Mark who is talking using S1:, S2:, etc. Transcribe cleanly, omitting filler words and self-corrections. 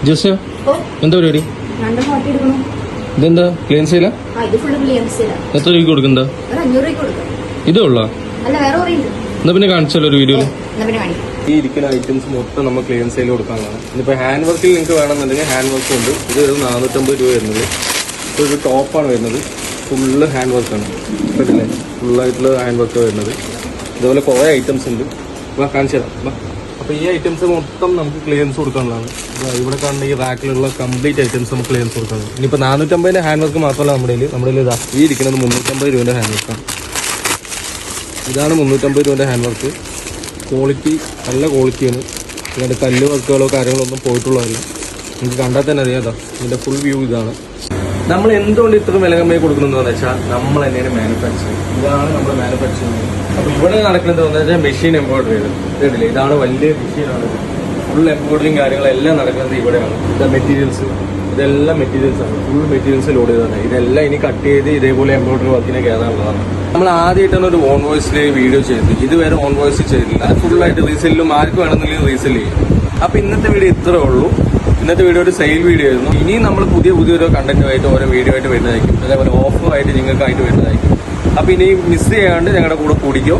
S1: Just എന്താ പരിപാടി? ഇതെന്താ ക്ലീൻ സെയിലാ? എത്ര രൂപയ്ക്ക് കൊടുക്കണ്ട? ഇതേ ഉള്ളോ? എന്നാ പിന്നെ കാണിച്ചല്ലോ ഒരു വീഡിയോയില്. ഈ ഇരിക്കുന്ന ഐറ്റംസ് മൊത്തം നമ്മൾ ക്ലിയർ സെയിൽ കൊടുക്കാനാണ്. ഇനിയിപ്പോ ഹാൻഡ് വർക്കിൽ നിങ്ങൾക്ക് വേണമെന്നുണ്ടെങ്കിൽ ഹാൻഡ് വർക്ക് ഉണ്ട്. ഇത് ഒരു 450 രൂപ വരുന്നത്. ഒരു ടോപ്പാണ് വരുന്നത്, ഫുള്ള് ഹാൻഡ് വർക്കാണ്. കേട്ടില്ലേ? ഫുള്ളായിട്ടുള്ള ഹാൻഡ് വർക്ക് വരുന്നത്. ഇതുപോലെ കുറേ ഐറ്റംസ് ഉണ്ട്. കാണിച്ചു തരാം. അപ്പോൾ ഈ ഐറ്റംസ് മൊത്തം നമുക്ക് ക്ലിയറൻസ് കൊടുക്കാനുള്ളതാണ്. ഇവിടെ കാണുന്ന ഈ റാക്കിലുള്ള കംപ്ലീറ്റ് ഐറ്റംസ് നമുക്ക് ക്ലിയറൻസ് കൊടുക്കാനുള്ളത്. ഇനിയിപ്പോൾ 450 ഹാൻഡ് വർക്ക് മാത്രമല്ല നമ്മുടെ ഇതാ ഈ ഇരിക്കുന്നത് 350 രൂപേൻ്റെ ഹാൻഡ് വർക്കാണ്. ഇതാണ് 350 രൂപേൻ്റെ ഹാൻഡ് വർക്ക്. ക്വാളിറ്റി നല്ല ക്വാളിറ്റിയാണ്. ഇതിൻ്റെ കല്ല് വർക്കുകളോ കാര്യങ്ങളോ ഒന്നും പോയിട്ടുള്ളതല്ല. നിങ്ങൾക്ക് കണ്ടാൽ തന്നെ അറിയാതാ ഇതിൻ്റെ ഫുൾ വ്യൂ ഇതാണ്. നമ്മൾ എന്തുകൊണ്ട് ഇത്ര വില കമ്മി കൊടുക്കണമെന്ന് വെച്ചാൽ നമ്മൾ തന്നെയാണ് മാനുഫാക്ചറിങ്. ഇതാണ് നമ്മൾ മാനുഫാക്ചറിങ്. അപ്പോൾ ഇവിടെ നടക്കുന്നത് എന്താ വെച്ചാൽ മെഷീൻ എംബ്രോയിഡറി കേട്ടില്ലേ? ഇതാണ് വലിയ മെഷീനാണ്. ഫുൾ എംബ്രോയിഡറിയും കാര്യങ്ങളെല്ലാം നടക്കുന്നത് ഇവിടെയാണ്. ഇത് മെറ്റീരിയൽസ്, ഇതെല്ലാം മെറ്റീരിയൽസ് ആണ്. ഫുൾ മെറ്റീരിയൽസ് ലോഡ് ചെയ്തതാണ്. ഇതെല്ലാം ഇനി കട്ട് ചെയ്ത് ഇതേപോലെ എംബ്രോയിഡറി വർക്കിനെ കയറാനുള്ളതാണ്. നമ്മൾ ആദ്യമായിട്ടാണ് ഒരു ഓൺ വോയിസിൽ വീഡിയോ ചെയ്തത്. ഇതുവരെ ഓൺ വോയിസ് ചെയ്തില്ല. ഫുള്ളായിട്ട് റീസെല്ലും ആർക്ക് വേണമെന്നുണ്ടെങ്കിൽ റീസെല് ചെയ്യും. അപ്പോൾ ഇന്നത്തെ വീഡിയോ ഇത്രേ ഉള്ളൂ. ഇന്നത്തെ വീഡിയോ ഒരു സെയിൽ വീഡിയോ ആയിരുന്നു. ഇനിയും നമ്മൾ പുതിയൊരു കണ്ടന്റുമായിട്ട് ഓരോ വീഡിയോ ആയിട്ട് വരുന്നതായിരിക്കും. അതേപോലെ ഓഫറുമായിട്ട് നിങ്ങൾക്കായിട്ട് വരുന്നതായിരിക്കും. അപ്പോൾ ഇനി മിസ് ചെയ്യാണ്ട് ഞങ്ങളുടെ കൂടെ കൂടിക്കോ.